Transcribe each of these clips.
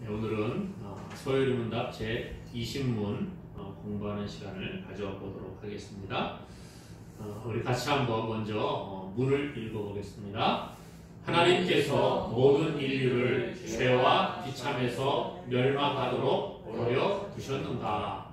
오늘은 서열문답 제20문 공부하는 시간을 가져보도록 하겠습니다. 우리 같이 한번 먼저 문을 읽어보겠습니다. 하나님께서 모든 인류를 죄와 비참에서 멸망하도록 버려 두셨는가?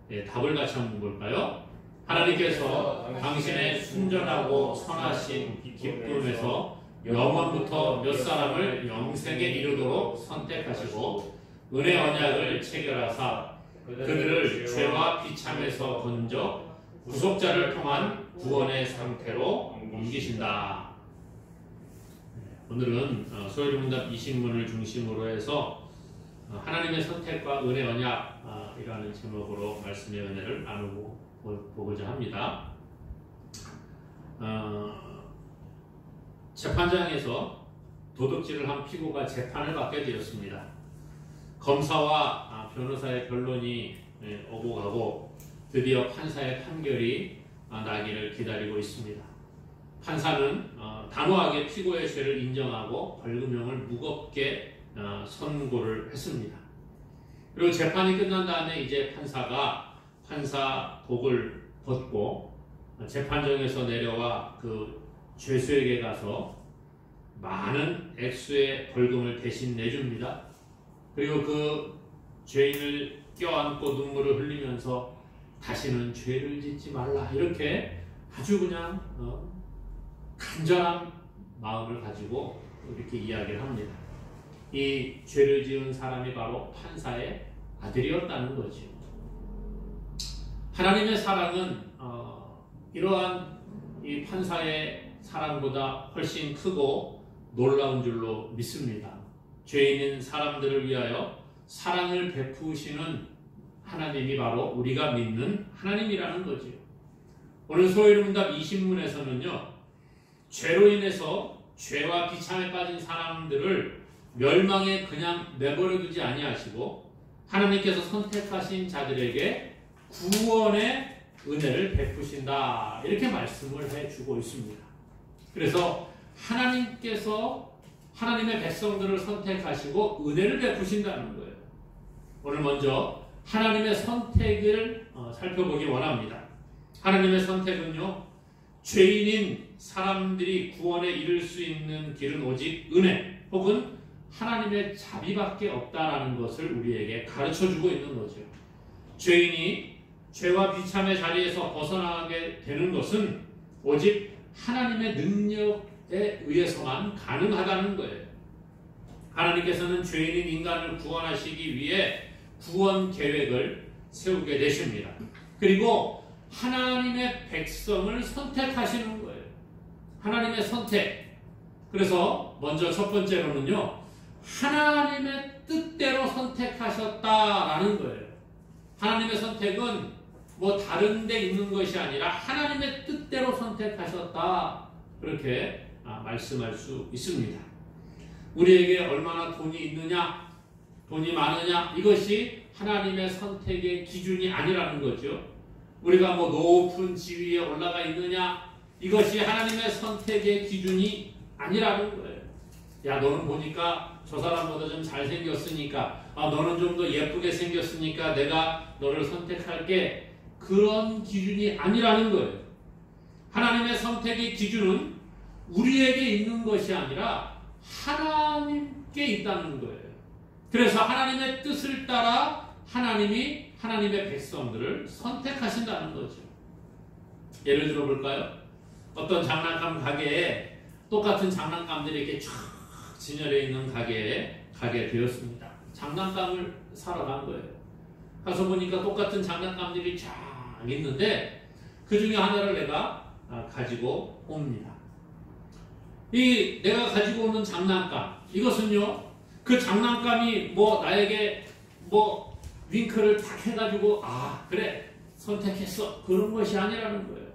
네, 답을 같이 한번 볼까요? 하나님께서 당신의 순전하고 선하신 기쁨에서 영원부터 몇 사람을 영생에 이르도록 선택하시고 은혜 언약을 체결하사 그들을 죄와 비참에서 건져 구속자를 통한 구원의 상태로 옮기신다. 오늘은 서열문답 20문을 중심으로 해서 하나님의 선택과 은혜 언약이라는 제목으로 말씀의 은혜를 나누고 보고자 합니다. 재판장에서 도둑질을 한 피고가 재판을 받게 되었습니다. 검사와 변호사의 변론이 오고 가고 드디어 판사의 판결이 나기를 기다리고 있습니다. 판사는 단호하게 피고의 죄를 인정하고 벌금형을 무겁게 선고를 했습니다. 그리고 재판이 끝난 다음에 이제 판사가 판사복을 벗고 재판정에서 내려와 그 죄수에게 가서 많은 액수의 벌금을 대신 내줍니다. 그리고 그 죄인을 껴안고 눈물을 흘리면서 다시는 죄를 짓지 말라 이렇게 아주 그냥 간절한 마음을 가지고 이렇게 이야기를 합니다. 이 죄를 지은 사람이 바로 판사의 아들이었다는 거죠. 하나님의 사랑은 이러한 이 판사의 사랑보다 훨씬 크고 놀라운 줄로 믿습니다. 죄인인 사람들을 위하여 사랑을 베푸시는 하나님이 바로 우리가 믿는 하나님이라는 거죠. 오늘 서열문답 20문에서는요. 죄로 인해서 죄와 비참에 빠진 사람들을 멸망에 그냥 내버려 두지 아니하시고 하나님께서 선택하신 자들에게 구원의 은혜를 베푸신다. 이렇게 말씀을 해주고 있습니다. 그래서 하나님께서 하나님의 백성들을 선택하시고 은혜를 베푸신다는 거예요. 오늘 먼저 하나님의 선택을 살펴보기 원합니다. 하나님의 선택은요, 죄인인 사람들이 구원에 이를 수 있는 길은 오직 은혜 혹은 하나님의 자비밖에 없다라는 것을 우리에게 가르쳐주고 있는 거죠. 죄인이 죄와 비참의 자리에서 벗어나게 되는 것은 오직 하나님의 능력에 의해서만 가능하다는 거예요. 하나님께서는 죄인인 인간을 구원하시기 위해 구원 계획을 세우게 되십니다. 그리고 하나님의 백성을 선택하시는 거예요. 하나님의 선택. 그래서 먼저 첫 번째로는요. 하나님의 뜻대로 선택하셨다라는 거예요. 하나님의 선택은 뭐 다른 데 있는 것이 아니라 하나님의 뜻대로 선택하셨다. 그렇게 말씀할 수 있습니다. 우리에게 얼마나 돈이 있느냐, 돈이 많으냐 이것이 하나님의 선택의 기준이 아니라는 거죠. 우리가 뭐 높은 지위에 올라가 있느냐 이것이 하나님의 선택의 기준이 아니라는 거예요. 야 너는 보니까 저 사람보다 좀 잘생겼으니까 너는 좀 더 예쁘게 생겼으니까 내가 너를 선택할게. 그런 기준이 아니라는 거예요. 하나님의 선택의 기준은 우리에게 있는 것이 아니라 하나님께 있다는 거예요. 그래서 하나님의 뜻을 따라 하나님이 하나님의 백성들을 선택하신다는 거죠. 예를 들어 볼까요? 어떤 장난감 가게에 똑같은 장난감들이 이렇게 쫙 진열해 있는 가게에 가게 되었습니다. 장난감을 사러 간 거예요. 가서 보니까 똑같은 장난감들이 쫙 있는데 그 중에 하나를 내가 가지고 옵니다. 이 내가 가지고 오는 장난감 이것은요 그 장난감이 뭐 나에게 뭐 윙크를 탁 해가지고 그래 선택했어 그런 것이 아니라는 거예요.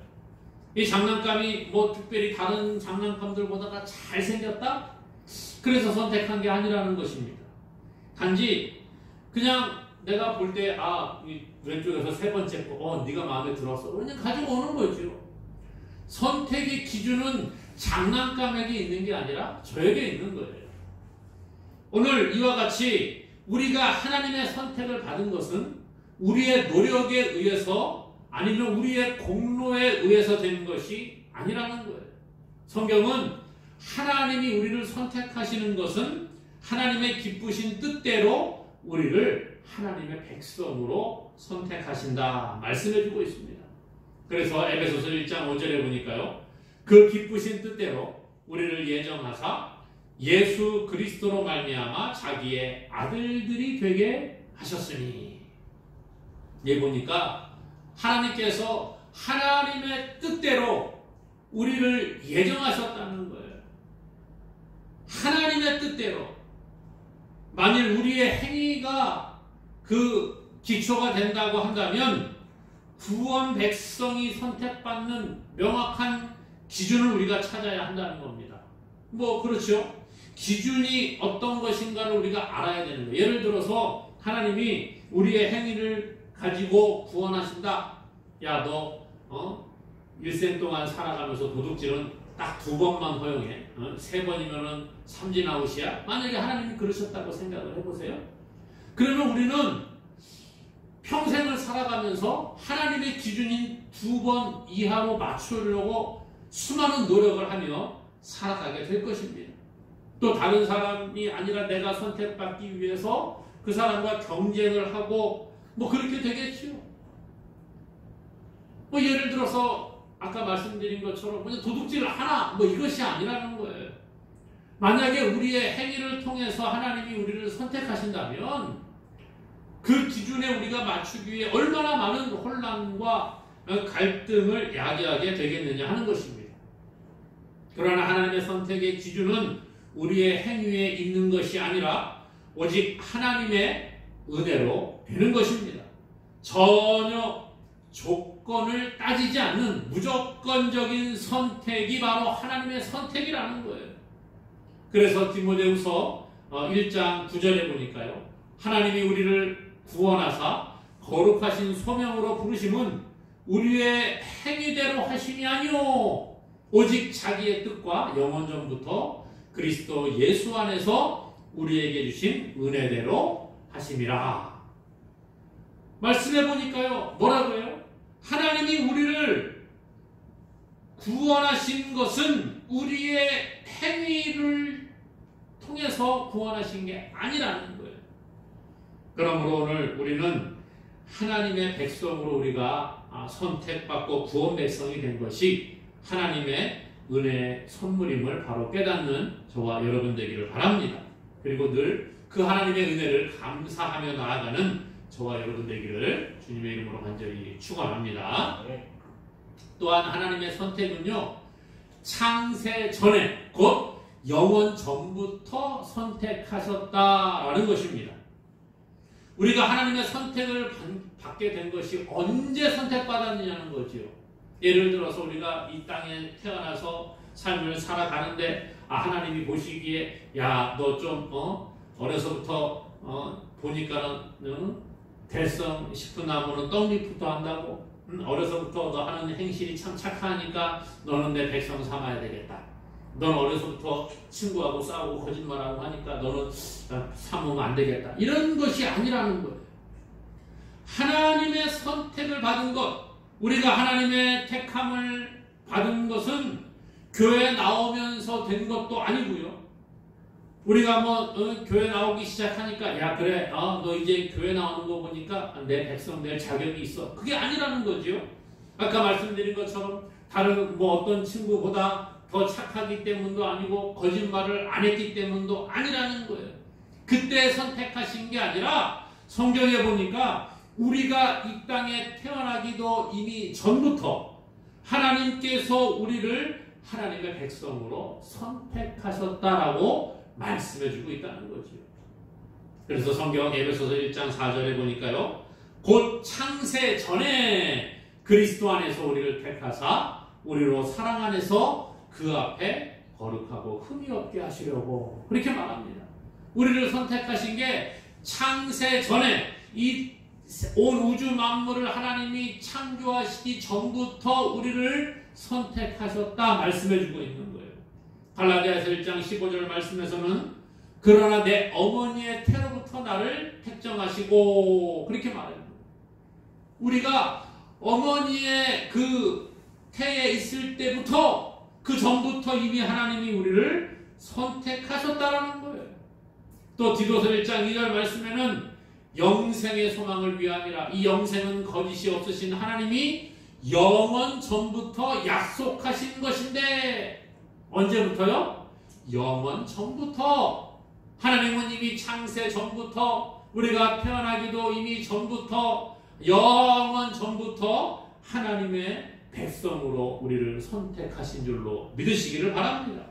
이 장난감이 뭐 특별히 다른 장난감들보다 잘생겼다? 그래서 선택한 게 아니라는 것입니다. 단지 그냥 내가 볼 때 이 왼쪽에서 세 번째 거 네가 마음에 들었어 그냥 가지고 오는 거죠. 선택의 기준은 장난감에게 있는 게 아니라 저에게 있는 거예요. 오늘 이와 같이 우리가 하나님의 선택을 받은 것은 우리의 노력에 의해서 아니면 우리의 공로에 의해서 된 것이 아니라는 거예요. 성경은 하나님이 우리를 선택하시는 것은 하나님의 기쁘신 뜻대로 우리를 하나님의 백성으로 선택하신다 말씀해주고 있습니다. 그래서 에베소서 1장 5절에 보니까요, 그 기쁘신 뜻대로 우리를 예정하사 예수 그리스도로 말미암아 자기의 아들들이 되게 하셨으니, 보니까 하나님께서 하나님의 뜻대로 우리를 예정하셨다는 거예요. 하나님의 뜻대로. 만일 우리의 행위가 그 기초가 된다고 한다면 구원 백성이 선택받는 명확한 기준을 우리가 찾아야 한다는 겁니다. 그렇죠. 기준이 어떤 것인가를 우리가 알아야 되는 거예요. 예를 들어서 하나님이 우리의 행위를 가지고 구원하신다. 야, 너 일생 동안 살아가면서 도둑질은 딱 2번만 허용해. 3번이면은 삼진아웃이야. 만약에 하나님이 그러셨다고 생각을 해보세요. 그러면 우리는 평생을 살아가면서 하나님의 기준인 2번 이하로 맞추려고 수많은 노력을 하며 살아가게 될 것입니다. 또 다른 사람이 아니라 내가 선택받기 위해서 그 사람과 경쟁을 하고 그렇게 되겠지요. 예를 들어서 아까 말씀드린 것처럼 그냥 도둑질을 하나 이것이 아니라는 거예요. 만약에 우리의 행위를 통해서 하나님이 우리를 선택하신다면 그 기준에 우리가 맞추기 위해 얼마나 많은 혼란과 갈등을 야기하게 되겠느냐 하는 것입니다. 그러나 하나님의 선택의 기준은 우리의 행위에 있는 것이 아니라 오직 하나님의 은혜로 되는 것입니다. 전혀 조건을 따지지 않는 무조건적인 선택이 바로 하나님의 선택이라는 거예요. 그래서 디모데후서 1장 9절에 보니까요, 하나님이 우리를 구원하사 거룩하신 소명으로 부르심은 우리의 행위대로 하심이 아니오 오직 자기의 뜻과 영원 전부터 그리스도 예수 안에서 우리에게 주신 은혜대로 하심이라. 말씀해 보니까요, 뭐라고요? 하나님이 우리를 구원하신 것은 우리의 행위를 통해서 구원하신 게 아니라는 거예요. 그러므로 오늘 우리는 하나님의 백성으로 우리가 선택받고 구원 백성이 된 것이 하나님의 은혜의 선물임을 바로 깨닫는 저와 여러분 되기를 바랍니다. 그리고 늘 그 하나님의 은혜를 감사하며 나아가는 저와 여러분 되기를 주님의 이름으로 간절히 축원합니다. 또한 하나님의 선택은요, 창세 전에 곧 영원 전부터 선택하셨다라는 것입니다. 우리가 하나님의 선택을 받게 된 것이 언제 선택받았느냐는 거지요. 예를 들어서 우리가 이 땅에 태어나서 삶을 살아가는데 하나님이 보시기에 야, 너 좀 어려서부터 보니까는 대성 싶은 나무는 떡잎부터 한다고, 어려서부터 너 하는 행실이 참 착하니까 너는 내 백성 삼아야 되겠다. 너는 어려서부터 친구하고 싸우고 거짓말하고 하니까 너는 삼으면 안 되겠다. 이런 것이 아니라는 거예요. 하나님의 선택을 받은 것, 우리가 하나님의 택함을 받은 것은 교회 나오면서 된 것도 아니고요. 우리가 교회 나오기 시작하니까 야, 그래, 너 이제 교회 나오는 거 보니까 내 백성 될 자격이 있어. 그게 아니라는 거죠. 아까 말씀드린 것처럼 다른 어떤 친구보다 더 착하기 때문도 아니고 거짓말을 안 했기 때문도 아니라는 거예요. 그때 선택하신 게 아니라 성경에 보니까 우리가 이 땅에 태어나기도 이미 전부터 하나님께서 우리를 하나님의 백성으로 선택하셨다라고 말씀해주고 있다는 거죠. 그래서 성경 에베소서 1장 4절에 보니까요, 곧 창세 전에 그리스도 안에서 우리를 택하사 우리로 사랑 안에서 그 앞에 거룩하고 흠이 없게 하시려고 그렇게 말합니다. 우리를 선택하신 게 창세 전에 이 온 우주 만물을 하나님이 창조하시기 전부터 우리를 선택하셨다 말씀해주고 있는 거예요. 갈라디아서 1장 15절 말씀에서는 그러나 내 어머니의 태로부터 나를 택정하시고 그렇게 말해요. 우리가 어머니의 그 태에 있을 때부터 그 전부터 이미 하나님이 우리를 선택하셨다라는 거예요. 또 디도서 1장 2절 말씀에는 영생의 소망을 위함이라. 이 영생은 거짓이 없으신 하나님이 영원 전부터 약속하신 것인데 언제부터요? 영원 전부터. 하나님은 이미 창세 전부터 우리가 태어나기도 이미 전부터 영원 전부터 하나님의 백성으로 우리를 선택하신 줄로 믿으시기를 바랍니다.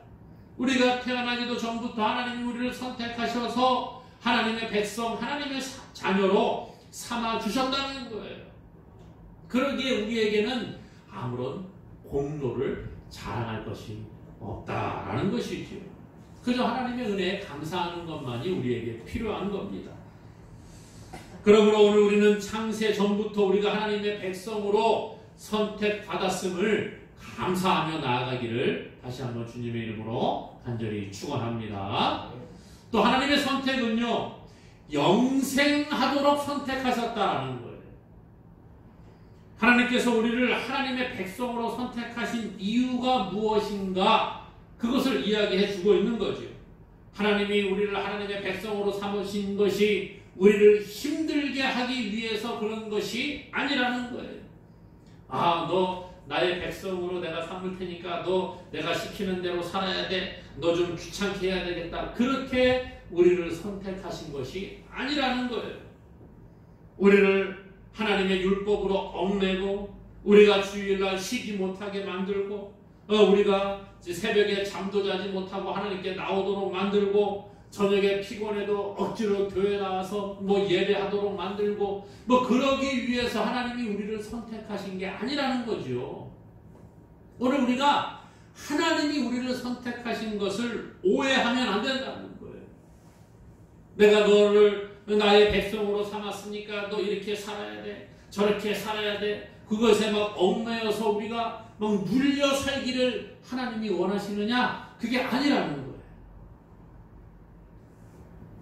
우리가 태어나기도 전부터 하나님이 우리를 선택하셔서 하나님의 백성, 하나님의 자녀로 삼아주셨다는 거예요. 그러기에 우리에게는 아무런 공로를 자랑할 것이 없다라는 것이죠. 그저 하나님의 은혜에 감사하는 것만이 우리에게 필요한 겁니다. 그러므로 오늘 우리는 창세 전부터 우리가 하나님의 백성으로 선택받았음을 감사하며 나아가기를 다시 한번 주님의 이름으로 간절히 축원합니다. 또 하나님의 선택은요, 영생하도록 선택하셨다라는 거예요. 하나님께서 우리를 하나님의 백성으로 선택하신 이유가 무엇인가, 그것을 이야기해 주고 있는 거죠. 하나님이 우리를 하나님의 백성으로 삼으신 것이 우리를 힘들게 하기 위해서 그런 것이 아니라는 거예요. 아, 너 나의 백성으로 내가 삼을 테니까 너 내가 시키는 대로 살아야 돼. 너 좀 귀찮게 해야 되겠다. 그렇게 우리를 선택하신 것이 아니라는 거예요. 우리를 하나님의 율법으로 얽매고 우리가 주일날 쉬지 못하게 만들고 우리가 새벽에 잠도 자지 못하고 하나님께 나오도록 만들고 저녁에 피곤해도 억지로 교회 나와서 예배하도록 만들고 그러기 위해서 하나님이 우리를 선택하신 게 아니라는 거죠. 오늘 우리가 하나님이 우리를 선택하신 것을 오해하면 안 된다는 거예요. 내가 너를 나의 백성으로 삼았으니까 너 이렇게 살아야 돼, 저렇게 살아야 돼. 그것에 얽매여서 우리가 눌려 살기를 하나님이 원하시느냐? 그게 아니라는 거예요.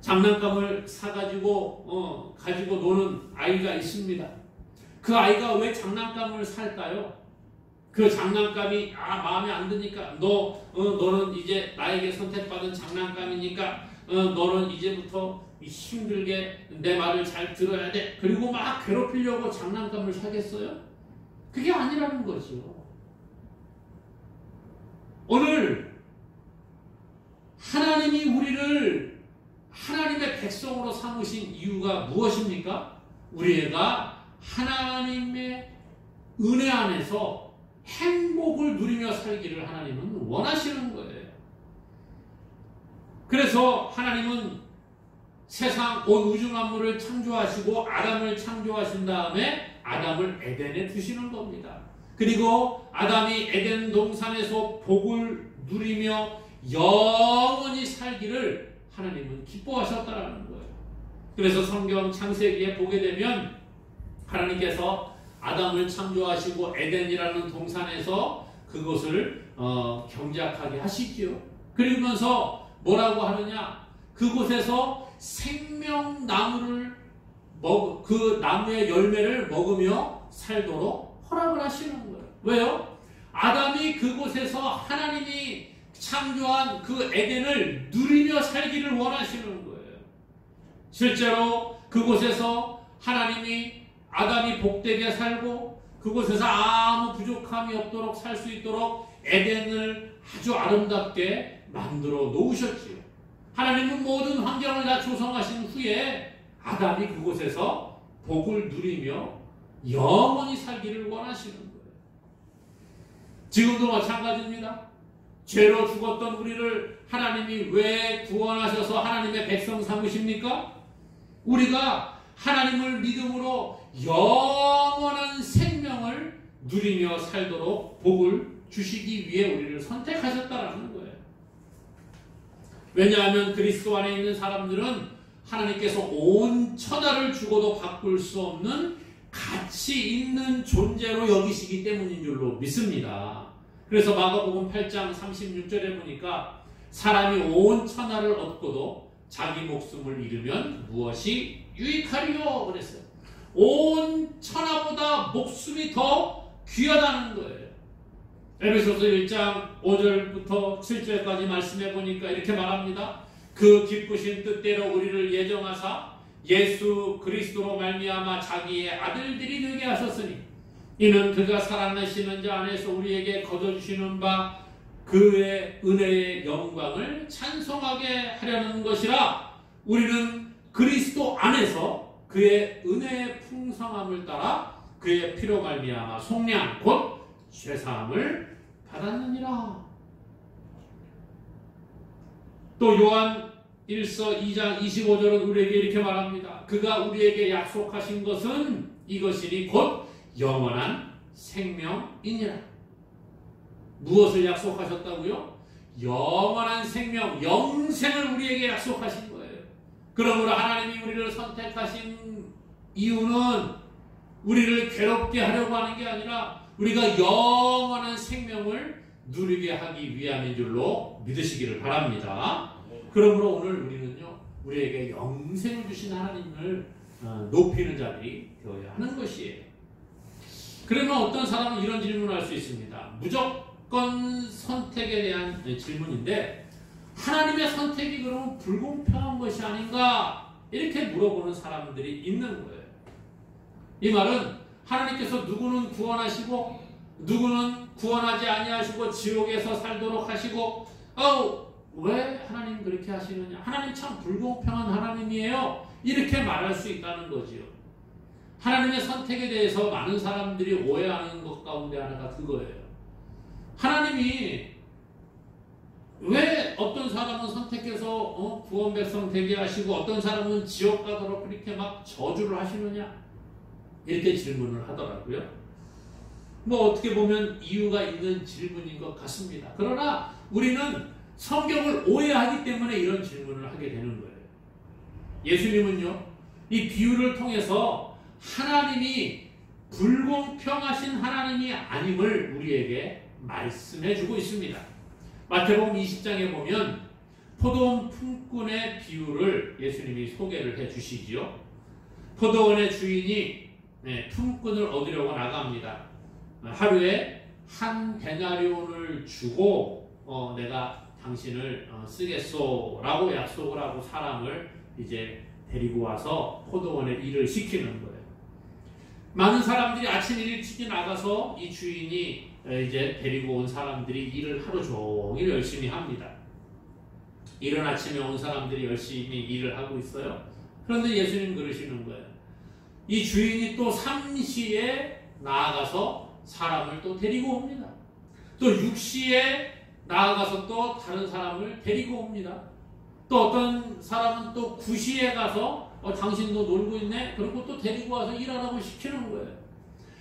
장난감을 사가지고 가지고 노는 아이가 있습니다. 그 아이가 왜 장난감을 살까요? 그 장난감이 마음에 안 드니까 너는 이제 나에게 선택받은 장난감이니까 너는 이제부터 힘들게 내 말을 잘 들어야 돼. 그리고 막 괴롭히려고 장난감을 사겠어요? 그게 아니라는 거죠. 오늘 하나님이 우리를 하나님의 백성으로 삼으신 이유가 무엇입니까? 우리가 하나님의 은혜 안에서 행복을 누리며 살기를 하나님은 원하시는 거예요. 그래서 하나님은 세상 온 우주 만물을 창조하시고 아담을 창조하신 다음에 아담을 에덴에 두시는 겁니다. 그리고 아담이 에덴 동산에서 복을 누리며 영원히 살기를 하나님은 기뻐하셨다라는 거예요. 그래서 성경 창세기에 보게 되면 하나님께서 아담을 창조하시고 에덴이라는 동산에서 그곳을 경작하게 하시지요. 그러면서 뭐라고 하느냐? 그곳에서 생명나무를 그 나무의 열매를 먹으며 살도록 허락을 하시는 거예요. 왜요? 아담이 그곳에서 하나님이 창조한 그 에덴을 누리며 살기를 원하시는 거예요. 실제로 그곳에서 하나님이 아담이 복되게 살고 그곳에서 아무 부족함이 없도록 살 수 있도록 에덴을 아주 아름답게 만들어 놓으셨지요. 하나님은 모든 환경을 다 조성하신 후에 아담이 그곳에서 복을 누리며 영원히 살기를 원하시는 거예요. 지금도 마찬가지입니다. 죄로 죽었던 우리를 하나님이 왜 구원하셔서 하나님의 백성 삼으십니까? 우리가 하나님을 믿음으로 영원한 생명을 누리며 살도록 복을 주시기 위해 우리를 선택하셨다라는 거예요. 왜냐하면 그리스도 안에 있는 사람들은 하나님께서 온 천하를 주고도 바꿀 수 없는 가치 있는 존재로 여기시기 때문인 줄로 믿습니다. 그래서 마가복음 8장 36절에 보니까 사람이 온 천하를 얻고도 자기 목숨을 잃으면 무엇이 유익하리요? 그랬어요. 온 천하보다 목숨이 더 귀하다는 거예요. 에베소서 1장 5절부터 7절까지 말씀해 보니까 이렇게 말합니다. 그 기쁘신 뜻대로 우리를 예정하사 예수 그리스도로 말미암아 자기의 아들들이 되게 하셨으니 이는 그가 살아나시는 자 안에서 우리에게 거둬주시는 바 그의 은혜의 영광을 찬송하게 하려는 것이라. 우리는 그리스도 안에서 그의 은혜의 풍성함을 따라 그의 피로 말미암아 속량 곧 죄사함을 받았느니라. 또 요한 1서 2장 25절은 우리에게 이렇게 말합니다. 그가 우리에게 약속하신 것은 이것이니 곧 영원한 생명이니라. 무엇을 약속하셨다고요? 영원한 생명, 영생을 우리에게 약속하신 거예요. 그러므로 하나님이 우리를 선택하신 이유는 우리를 괴롭게 하려고 하는 게 아니라 우리가 영원한 생명을 누리게 하기 위함인 줄로 믿으시기를 바랍니다. 그러므로 오늘 우리는요, 우리에게 영생을 주신 하나님을 높이는 자들이 되어야 하는 것이에요. 그러면 어떤 사람은 이런 질문을 할 수 있습니다. 무조건 선택에 대한 질문인데 하나님의 선택이 그러면 불공평한 것이 아닌가? 이렇게 물어보는 사람들이 있는 거예요. 이 말은 하나님께서 누구는 구원하시고 누구는 구원하지 아니하시고 지옥에서 살도록 하시고 왜 하나님 그렇게 하시느냐? 하나님 참 불공평한 하나님이에요. 이렇게 말할 수 있다는 거지요. 하나님의 선택에 대해서 많은 사람들이 오해하는 것 가운데 하나가 그거예요. 하나님이 왜 어떤 사람은 선택해서 구원 백성 되게 하시고 어떤 사람은 지옥 가도록 그렇게 막 저주를 하시느냐? 이렇게 질문을 하더라고요. 뭐 어떻게 보면 이유가 있는 질문인 것 같습니다. 그러나 우리는 성경을 오해하기 때문에 이런 질문을 하게 되는 거예요. 예수님은요, 이 비유를 통해서 하나님이 불공평하신 하나님이 아님을 우리에게 말씀해 주고 있습니다. 마태복음 20장에 보면 포도원 품꾼의 비유를 예수님이 소개를 해 주시지요. 포도원의 주인이 품꾼을 얻으려고 나갑니다. 하루에 한 데나리온을 주고 내가 당신을 쓰겠소 라고 약속을 하고 사람을 이제 데리고 와서 포도원에 일을 시키는 거예요. 많은 사람들이 아침 일찍이 나가서 이 주인이 이제 데리고 온 사람들이 일을 하루 종일 열심히 합니다. 이른 아침에 온 사람들이 열심히 일을 하고 있어요. 그런데 예수님 그러시는 거예요. 이 주인이 또 3시에 나아가서 사람을 또 데리고 옵니다. 또 6시에 나아가서 또 다른 사람을 데리고 옵니다. 또 어떤 사람은 또 9시에 가서 당신도 놀고 있네? 그리고 또 데리고 와서 일하라고 시키는 거예요.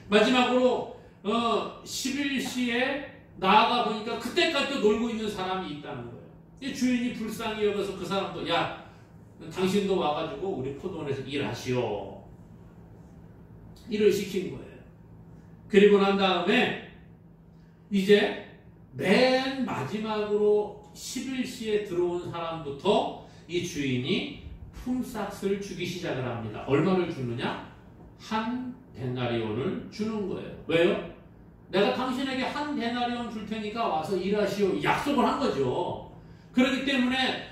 마지막으로 11시에 나아가 보니까 그때까지 또 놀고 있는 사람이 있다는 거예요. 이 주인이 불쌍히 여겨서 그 사람도 야, 당신도 와가지고 우리 포도원에서 일하시오. 일을 시킨 거예요. 그리고 난 다음에 이제 맨 마지막으로 11시에 들어온 사람부터 이 주인이 품삯을 주기 시작을 합니다. 얼마를 주느냐? 한 데나리온을 주는 거예요. 왜요? 내가 당신에게 한 데나리온 줄 테니까 와서 일하시오. 약속을 한 거죠. 그렇기 때문에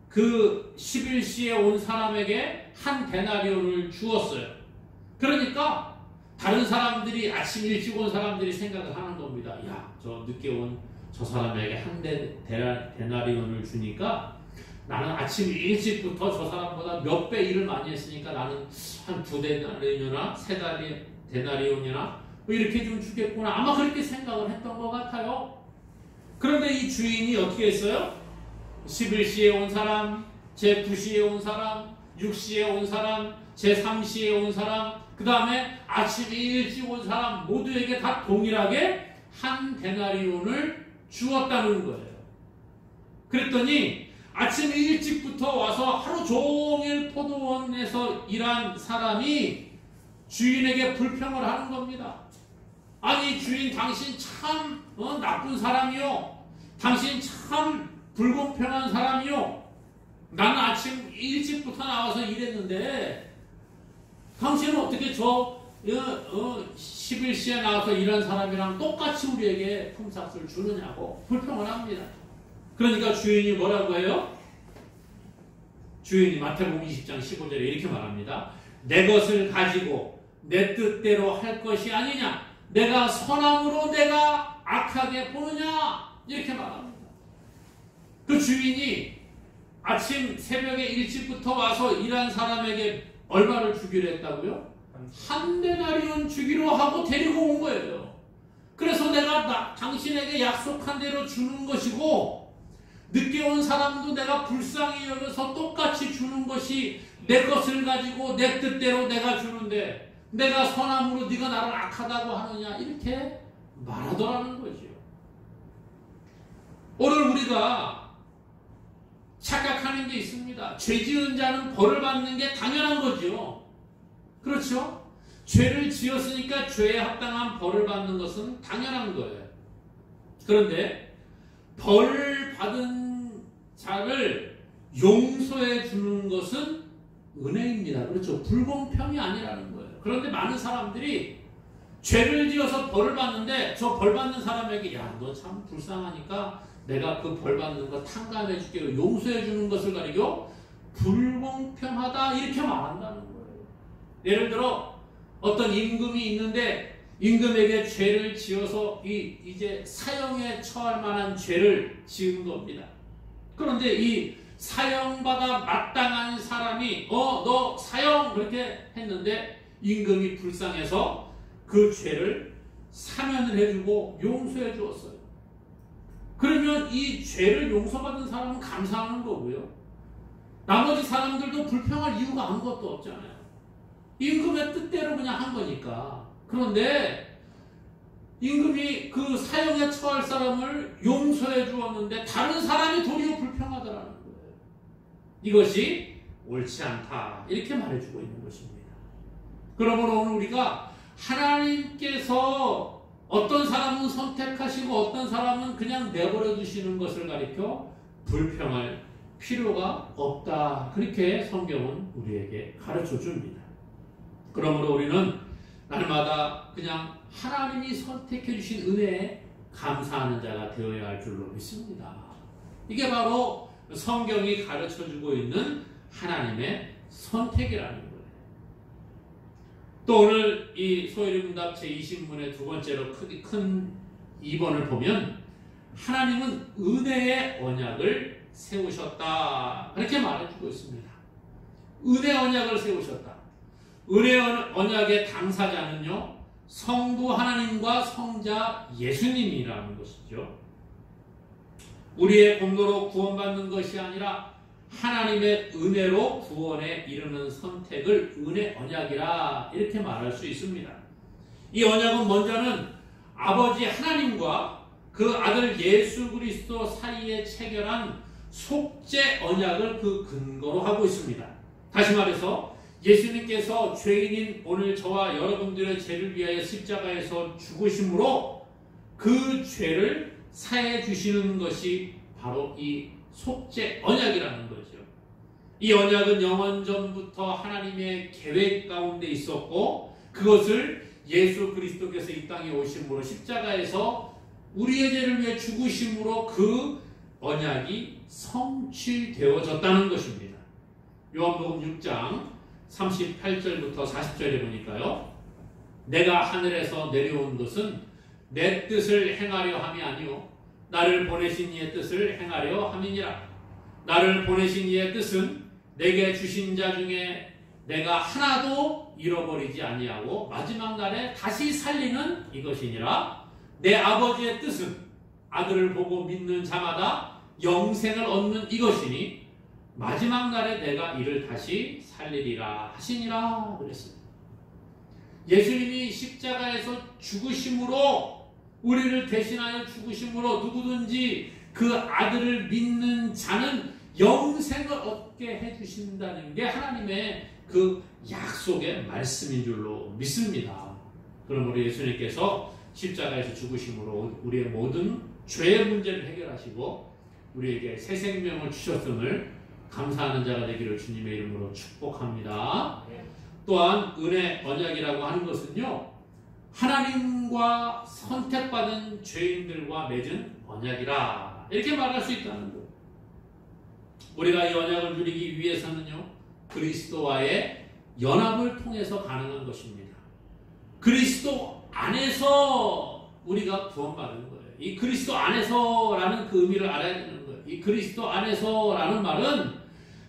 그 11시에 온 사람에게 한 데나리온을 주었어요. 그러니까 다른 사람들이 아침 일찍 온 사람들이 생각을 하는 겁니다. 야, 저 늦게 온 저 사람에게 한 데나리온을 주니까 나는 아침 일찍부터 저 사람보다 몇 배 일을 많이 했으니까 나는 한 2데나리온이나 3데나리온이나 뭐 이렇게 좀 주겠구나. 아마 그렇게 생각을 했던 것 같아요. 그런데 이 주인이 어떻게 했어요? 11시에 온 사람, 제 9시에 온 사람, 6시에 온 사람, 제 3시에 온 사람, 그 다음에 아침 일찍 온 사람 모두에게 다 동일하게 한 데나리온을 주었다는 거예요. 그랬더니 아침 일찍부터 와서 하루 종일 포도원에서 일한 사람이 주인에게 불평을 하는 겁니다. 아니 주인, 당신 참 나쁜 사람이요. 당신 참 불공평한 사람이요. 나는 아침 일찍부터 나와서 일했는데 당신은 어떻게 저 11시에 나와서 일한 사람이랑 똑같이 우리에게 품삯을 주느냐고 불평을 합니다. 그러니까 주인이 뭐라고 해요? 주인이 마태복음 20장 15절에 이렇게 말합니다. 내 것을 가지고 내 뜻대로 할 것이 아니냐? 내가 선함으로 내가 악하게 보느냐? 이렇게 말합니다. 그 주인이 아침 새벽에 일찍부터 와서 일한 사람에게 얼마를 주기로 했다고요? 한 데나리온 주기로 하고 데리고 온 거예요. 그래서 내가 당신에게 약속한 대로 주는 것이고 늦게 온 사람도 내가 불쌍히 여겨서 똑같이 주는 것이 내 것을 가지고 내 뜻대로 내가 주는데 내가 선함으로 네가 나를 악하다고 하느냐 이렇게 말하더라는 거죠. 오늘 우리가 착각하는 게 있습니다. 죄 지은 자는 벌을 받는 게 당연한 거죠. 그렇죠? 죄를 지었으니까 죄에 합당한 벌을 받는 것은 당연한 거예요. 그런데 벌 받은 자를 용서해 주는 것은 은혜입니다. 그렇죠? 불공평이 아니라는 거예요. 그런데 많은 사람들이 죄를 지어서 벌을 받는데 저 벌 받는 사람에게 야, 너 참 불쌍하니까 내가 그 벌 받는 거 탕감해 줄게 용서해 주는 것을 가리켜 불공평하다 이렇게 말한다는 거예요. 예를 들어 어떤 임금이 있는데 임금에게 죄를 지어서 이제 사형에 처할 만한 죄를 지은 겁니다. 그런데 이 사형받아 마땅한 사람이 너 사형 그렇게 했는데 임금이 불쌍해서 그 죄를 사면을 해주고 용서해 주었어요. 그러면 이 죄를 용서받은 사람은 감사하는 거고요. 나머지 사람들도 불평할 이유가 아무것도 없잖아요. 임금의 뜻대로 그냥 한 거니까. 그런데 임금이 그 사형에 처할 사람을 용서해 주었는데 다른 사람이 도리어 불평하더라는 거예요. 이것이 옳지 않다. 이렇게 말해주고 있는 것입니다. 그러므로 오늘 우리가 하나님께서 어떤 사람은 선택하시고 어떤 사람은 그냥 내버려 두시는 것을 가리켜 불평할 필요가 없다. 그렇게 성경은 우리에게 가르쳐 줍니다. 그러므로 우리는 날마다 그냥 하나님이 선택해 주신 은혜에 감사하는 자가 되어야 할 줄로 믿습니다. 이게 바로 성경이 가르쳐 주고 있는 하나님의 선택이라는 거예요. 또 오늘 이 소요리문답 제20문의 두 번째로 큰 2번을 보면 하나님은 은혜의 언약을 세우셨다. 그렇게 말해주고 있습니다. 은혜 언약을 세우셨다. 은혜 언약의 당사자는요, 성부 하나님과 성자 예수님이라는 것이죠. 우리의 공로로 구원받는 것이 아니라 하나님의 은혜로 구원에 이르는 선택을 은혜 언약이라 이렇게 말할 수 있습니다. 이 언약은 먼저는 아버지 하나님과 그 아들 예수 그리스도 사이에 체결한 속죄 언약을 그 근거로 하고 있습니다. 다시 말해서 예수님께서 죄인인 오늘 저와 여러분들의 죄를 위하여 십자가에서 죽으심으로 그 죄를 사해 주시는 것이 바로 이 속죄 언약이라는 거죠. 이 언약은 영원전부터 하나님의 계획 가운데 있었고 그것을 예수 그리스도께서 이 땅에 오심으로 십자가에서 우리의 죄를 위해 죽으심으로 그 언약이 성취되어졌다는 것입니다. 요한복음 6장 38절부터 40절에 보니까요. 내가 하늘에서 내려온 것은 내 뜻을 행하려 함이 아니오 나를 보내신 이의 뜻을 행하려 함이니라. 나를 보내신 이의 뜻은 내게 주신 자 중에 내가 하나도 잃어버리지 아니하고 마지막 날에 다시 살리는 이것이니라. 내 아버지의 뜻은 아들을 보고 믿는 자마다 영생을 얻는 이것이니 마지막 날에 내가 이를 다시 살리리라 하시니라 그랬습니다. 예수님이 십자가에서 죽으심으로 우리를 대신하여 죽으심으로 누구든지 그 아들을 믿는 자는 영생을 얻게 해주신다는 게 하나님의 그 약속의 말씀인 줄로 믿습니다. 그러므로 예수님께서 십자가에서 죽으심으로 우리의 모든 죄의 문제를 해결하시고 우리에게 새 생명을 주셨음을 감사하는 자가 되기를 주님의 이름으로 축복합니다. 또한 은혜 언약이라고 하는 것은요, 하나님과 선택받은 죄인들과 맺은 언약이라 이렇게 말할 수 있다는 거예요. 우리가 이 언약을 누리기 위해서는요, 그리스도와의 연합을 통해서 가능한 것입니다. 그리스도 안에서 우리가 구원받은 거예요. 이 그리스도 안에서라는 그 의미를 알아야 되는 거예요. 이 그리스도 안에서라는 말은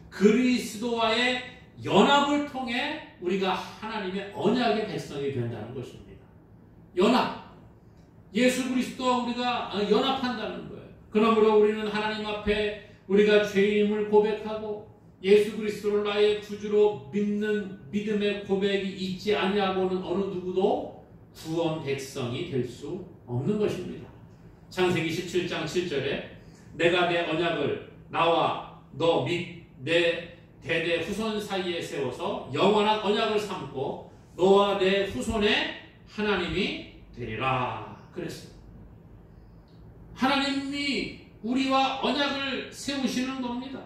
그리스도와의 연합을 통해 우리가 하나님의 언약의 백성이 된다는 것입니다. 연합. 예수 그리스도와 우리가 연합한다는 거예요. 그러므로 우리는 하나님 앞에 우리가 죄인임을 고백하고 예수 그리스도를 나의 구주로 믿는 믿음의 고백이 있지 아니하고는 어느 누구도 구원 백성이 될 수 없는 것입니다. 창세기 17장 7절에 내가 내 언약을 나와 너 및 내 대대 후손 사이에 세워서 영원한 언약을 삼고 너와 내 후손의 하나님이 되리라 그랬습니다. 하나님이 우리와 언약을 세우시는 겁니다.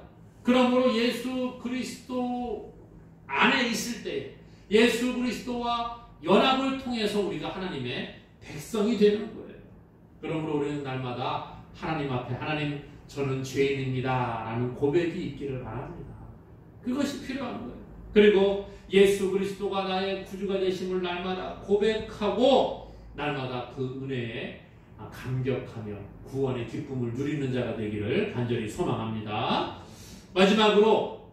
그러므로 예수 그리스도 안에 있을 때 예수 그리스도와 연합을 통해서 우리가 하나님의 백성이 되는 거예요. 그러므로 우리는 날마다 하나님 앞에 하나님 저는 죄인입니다 라는 고백이 있기를 바랍니다. 그것이 필요한 거예요. 그리고 예수 그리스도가 나의 구주가 되심을 날마다 고백하고 날마다 그 은혜에 감격하며 구원의 기쁨을 누리는 자가 되기를 간절히 소망합니다. 마지막으로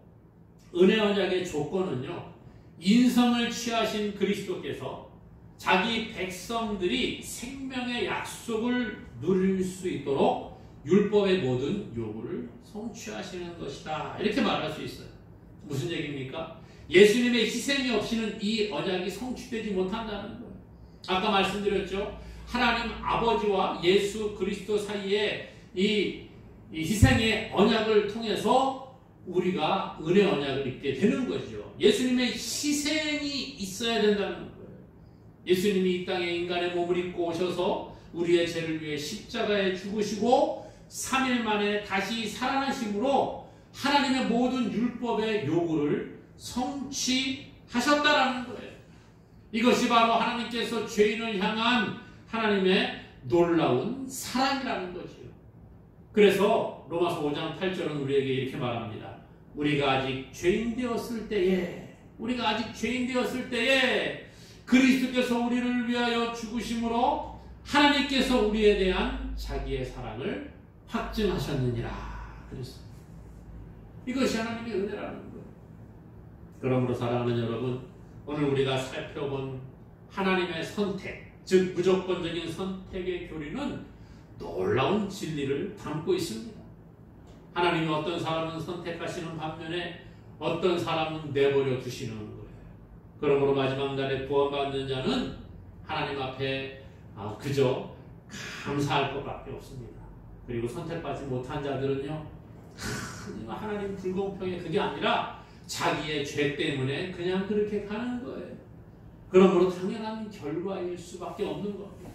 은혜 언약의 조건은요, 인성을 취하신 그리스도께서 자기 백성들이 생명의 약속을 누릴 수 있도록 율법의 모든 요구를 성취하시는 것이다 이렇게 말할 수 있어요. 무슨 얘기입니까? 예수님의 희생이 없이는 이 언약이 성취되지 못한다는 거예요. 아까 말씀드렸죠. 하나님 아버지와 예수 그리스도 사이에 이 희생의 언약을 통해서 우리가 은혜 언약을 입게 되는 거죠. 예수님의 희생이 있어야 된다는 거예요. 예수님이 이 땅에 인간의 몸을 입고 오셔서 우리의 죄를 위해 십자가에 죽으시고 3일 만에 다시 살아나심으로 하나님의 모든 율법의 요구를 성취하셨다라는 거예요. 이것이 바로 하나님께서 죄인을 향한 하나님의 놀라운 사랑이라는 거죠. 그래서 로마서 5장 8절은 우리에게 이렇게 말합니다. 우리가 아직 죄인 되었을 때에 그리스도께서 우리를 위하여 죽으심으로 하나님께서 우리에 대한 자기의 사랑을 확증하셨느니라 그랬습니다. 이것이 하나님의 은혜라는 거예요. 그러므로 사랑하는 여러분, 오늘 우리가 살펴본 하나님의 선택, 즉 무조건적인 선택의 교리는 놀라운 진리를 담고 있습니다. 하나님이 어떤 사람은 선택하시는 반면에 어떤 사람은 내버려 두시는 거예요. 그러므로 마지막 날에 구원받는 자는 하나님 앞에 그저 감사할 것밖에 없습니다. 그리고 선택받지 못한 자들은요, 하나님 불공평해 그게 아니라 자기의 죄 때문에 그냥 그렇게 가는 거예요. 그러므로 당연한 결과일 수밖에 없는 겁니다.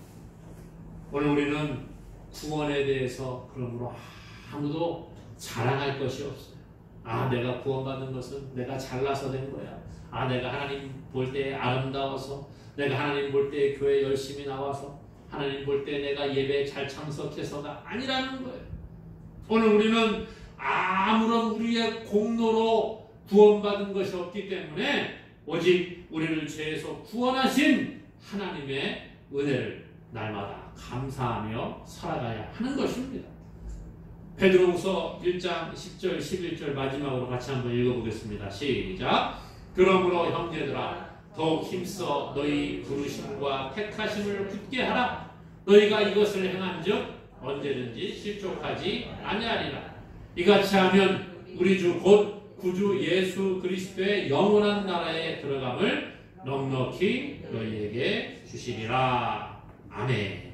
오늘 우리는 구원에 대해서 그러므로 아무도 자랑할 것이 없어요. 내가 구원받은 것은 내가 잘나서 된 거야. 내가 하나님 볼 때 아름다워서, 내가 하나님 볼 때 교회 열심히 나와서, 하나님 볼 때 내가 예배에 잘 참석해서가 아니라는 거예요. 오늘 우리는 아무런 우리의 공로로 구원받은 것이 없기 때문에 오직 우리를 죄에서 구원하신 하나님의 은혜를 날마다 감사하며 살아가야 하는 것입니다. 베드로후서 1장 10절 11절 마지막으로 같이 한번 읽어보겠습니다. 시작. 그러므로 형제들아 더욱 힘써 너희 부르심과 택하심을 굳게 하라. 너희가 이것을 행한즉 언제든지 실족하지 아니하리라. 이같이 하면 우리 주 곧 구주 예수 그리스도의 영원한 나라에 들어감을 넉넉히 너희에게 주시리라. 아멘.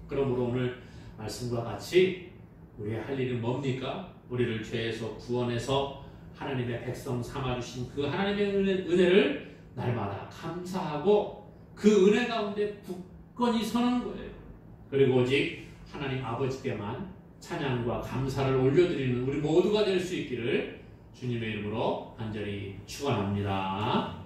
그러므로 오늘 말씀과 같이 우리의 할 일은 뭡니까? 우리를 죄에서 구원해서 하나님의 백성 삼아주신 그 하나님의 은혜를 날마다 감사하고 그 은혜 가운데 굳건히 서는 거예요. 그리고 오직 하나님 아버지께만 찬양과 감사를 올려드리는 우리 모두가 될 수 있기를 주님의 이름으로 간절히 축원합니다.